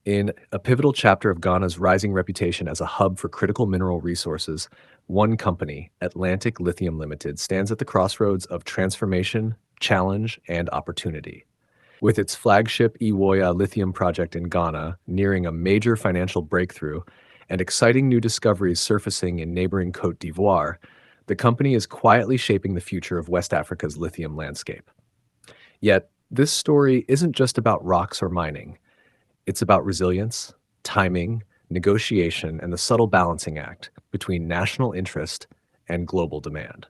In a pivotal chapter of Ghana's rising reputation as a hub for critical mineral resources, one company, Atlantic Lithium Limited, stands at the crossroads of transformation, challenge, and opportunity. With its flagship Ewoyaa lithium project in Ghana nearing a major financial breakthrough and exciting new discoveries surfacing in neighboring Côte d'Ivoire, the company is quietly shaping the future of West Africa's lithium landscape. Yet, this story isn't just about rocks or mining. It's about resilience, timing, negotiation, and the subtle balancing act between national interest and global demand.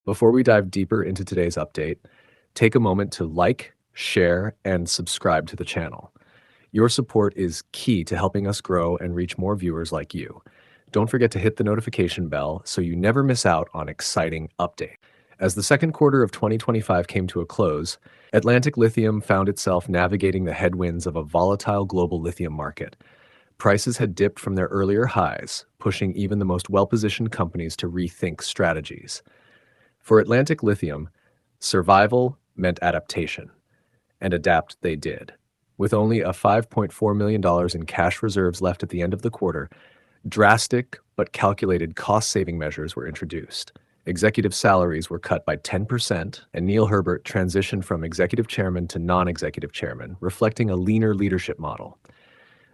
Before we dive deeper into today's update, take a moment to like, share, and subscribe to the channel. Your support is key to helping us grow and reach more viewers like you. Don't forget to hit the notification bell so you never miss out on exciting updates. As the second quarter of 2025 came to a close, Atlantic Lithium found itself navigating the headwinds of a volatile global lithium market. Prices had dipped from their earlier highs, pushing even the most well-positioned companies to rethink strategies. For Atlantic Lithium, survival meant adaptation, and adapt they did. With only a $5.4 million in cash reserves left at the end of the quarter, drastic but calculated cost-saving measures were introduced. Executive salaries were cut by 10%, and Neil Herbert transitioned from executive chairman to non-executive chairman, reflecting a leaner leadership model.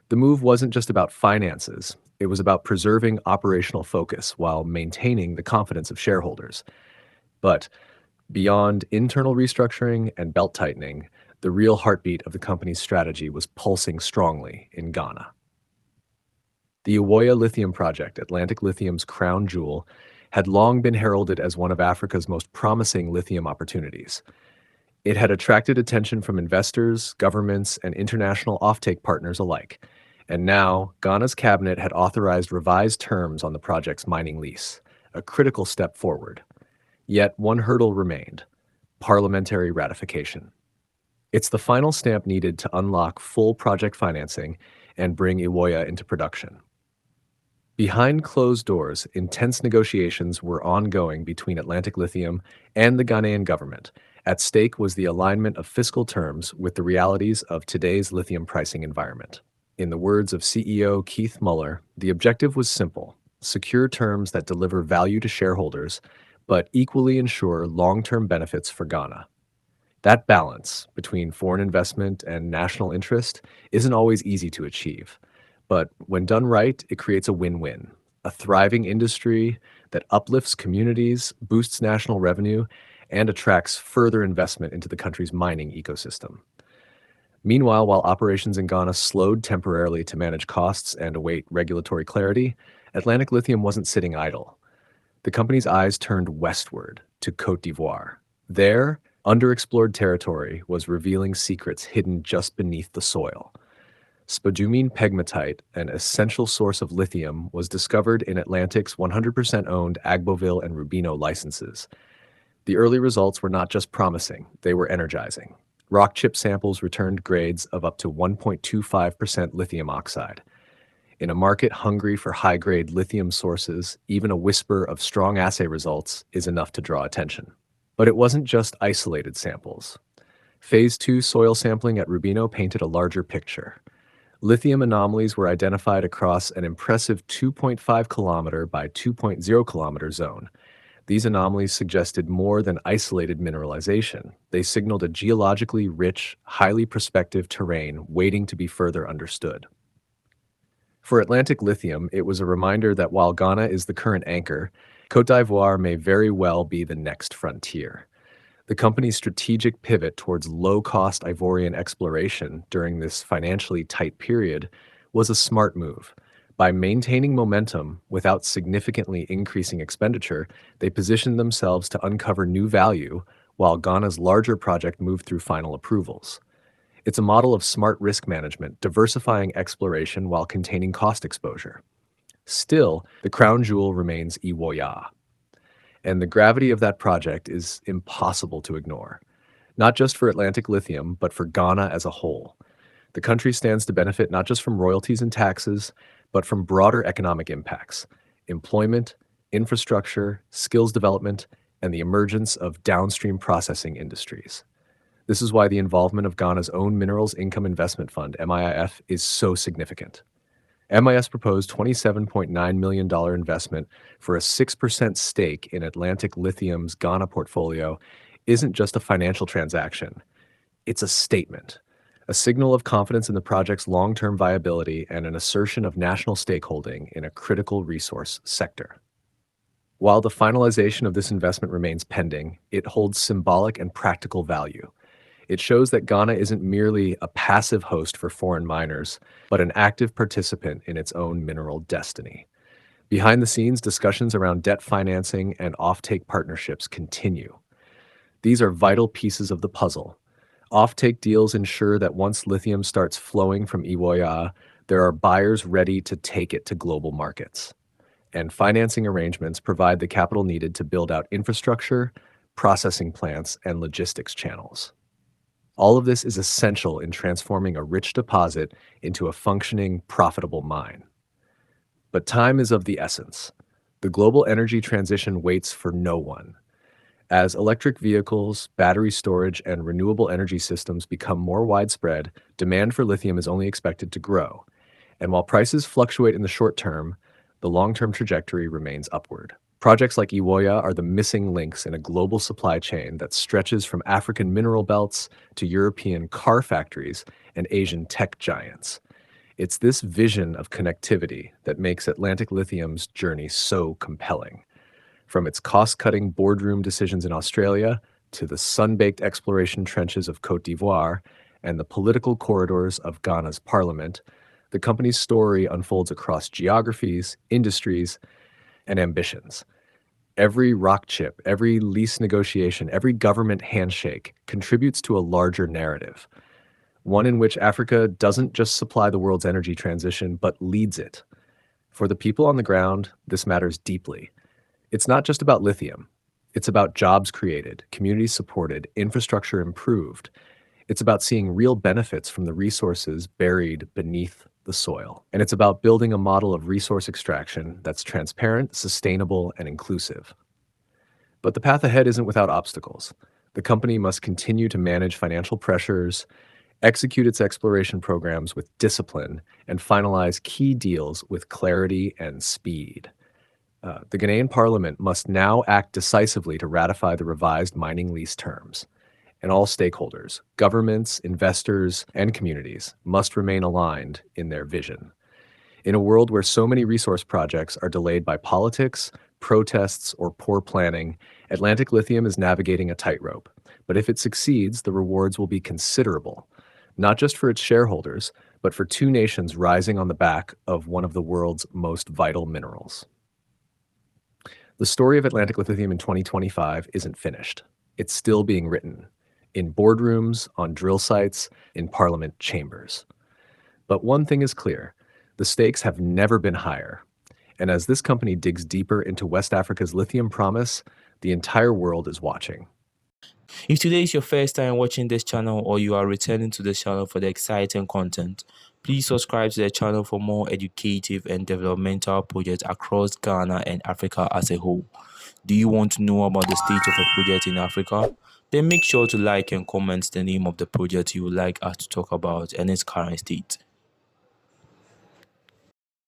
The move wasn't just about finances, it was about preserving operational focus while maintaining the confidence of shareholders. But beyond internal restructuring and belt-tightening, the real heartbeat of the company's strategy was pulsing strongly in Ghana. The Ewoyaa lithium project, Atlantic Lithium's crown jewel, had long been heralded as one of Africa's most promising lithium opportunities. It had attracted attention from investors, governments, and international offtake partners alike, and now Ghana's cabinet had authorized revised terms on the project's mining lease, a critical step forward. Yet one hurdle remained: parliamentary ratification. It's the final stamp needed to unlock full project financing and bring Ewoyaa into production. Behind closed doors, intense negotiations were ongoing between Atlantic Lithium and the Ghanaian government. At stake was the alignment of fiscal terms with the realities of today's lithium pricing environment. In the words of CEO Keith Muller, the objective was simple: secure terms that deliver value to shareholders, but equally ensure long-term benefits for Ghana. That balance between foreign investment and national interest isn't always easy to achieve. But when done right, it creates a win-win: a thriving industry that uplifts communities, boosts national revenue, and attracts further investment into the country's mining ecosystem. Meanwhile, while operations in Ghana slowed temporarily to manage costs and await regulatory clarity, Atlantic Lithium wasn't sitting idle. The company's eyes turned westward to Côte d'Ivoire. There, underexplored territory was revealing secrets hidden just beneath the soil. Spodumene pegmatite, an essential source of lithium, was discovered in Atlantic's 100% owned Agboville and Rubino licenses. The early results were not just promising, they were energizing. Rock chip samples returned grades of up to 1.25% lithium oxide. In a market hungry for high-grade lithium sources, even a whisper of strong assay results is enough to draw attention. But it wasn't just isolated samples. Phase 2 soil sampling at Rubino painted a larger picture. Lithium anomalies were identified across an impressive 2.5 kilometer by 2.0 kilometer zone. These anomalies suggested more than isolated mineralization. They signaled a geologically rich, highly prospective terrain waiting to be further understood. For Atlantic Lithium, it was a reminder that while Ghana is the current anchor, Côte d'Ivoire may very well be the next frontier. The company's strategic pivot towards low-cost Ivorian exploration during this financially tight period was a smart move. By maintaining momentum without significantly increasing expenditure, they positioned themselves to uncover new value while Ghana's larger project moved through final approvals. It's a model of smart risk management, diversifying exploration while containing cost exposure. Still, the crown jewel remains Ewoyaa. And the gravity of that project is impossible to ignore, not just for Atlantic Lithium, but for Ghana as a whole. The country stands to benefit not just from royalties and taxes, but from broader economic impacts: employment, infrastructure, skills development, and the emergence of downstream processing industries. This is why the involvement of Ghana's own Minerals Income Investment Fund, MIIF, is so significant. MIS proposed $27.9 million investment for a 6% stake in Atlantic Lithium's Ghana portfolio isn't just a financial transaction. It's a statement, a signal of confidence in the project's long-term viability and an assertion of national stakeholding in a critical resource sector. While the finalization of this investment remains pending, it holds symbolic and practical value. It shows that Ghana isn't merely a passive host for foreign miners, but an active participant in its own mineral destiny. Behind the scenes, discussions around debt financing and offtake partnerships continue. These are vital pieces of the puzzle. Offtake deals ensure that once lithium starts flowing from Ewoyaa, there are buyers ready to take it to global markets. And financing arrangements provide the capital needed to build out infrastructure, processing plants, and logistics channels. All of this is essential in transforming a rich deposit into a functioning, profitable mine. But time is of the essence. The global energy transition waits for no one. As electric vehicles, battery storage, and renewable energy systems become more widespread, demand for lithium is only expected to grow. And while prices fluctuate in the short term, the long-term trajectory remains upward. Projects like Ewoyaa are the missing links in a global supply chain that stretches from African mineral belts to European car factories and Asian tech giants. It's this vision of connectivity that makes Atlantic Lithium's journey so compelling. From its cost-cutting boardroom decisions in Australia to the sun-baked exploration trenches of Côte d'Ivoire and the political corridors of Ghana's parliament, the company's story unfolds across geographies, industries, and ambitions. Every rock chip, every lease negotiation, every government handshake contributes to a larger narrative, one in which Africa doesn't just supply the world's energy transition, but leads it. For the people on the ground, this matters deeply. It's not just about lithium. It's about jobs created, communities supported, infrastructure improved. It's about seeing real benefits from the resources buried beneath the soil. And it's about building a model of resource extraction that's transparent, sustainable, and inclusive. But the path ahead isn't without obstacles. The company must continue to manage financial pressures, execute its exploration programs with discipline, and finalize key deals with clarity and speed. The Ghanaian parliament must now act decisively to ratify the revised mining lease terms. And all stakeholders, governments, investors, and communities must remain aligned in their vision. In a world where so many resource projects are delayed by politics, protests, or poor planning, Atlantic Lithium is navigating a tightrope. But if it succeeds, the rewards will be considerable, not just for its shareholders, but for two nations rising on the back of one of the world's most vital minerals. The story of Atlantic Lithium in 2025 isn't finished. It's still being written, in boardrooms, on drill sites, in parliament chambers. But one thing is clear, the stakes have never been higher. And as this company digs deeper into West Africa's lithium promise, the entire world is watching. If today is your first time watching this channel or you are returning to this channel for the exciting content, please subscribe to the channel for more educative and developmental projects across Ghana and Africa as a whole. Do you want to know about the state of a project in Africa? Then make sure to like and comment the name of the project you would like us to talk about and its current state.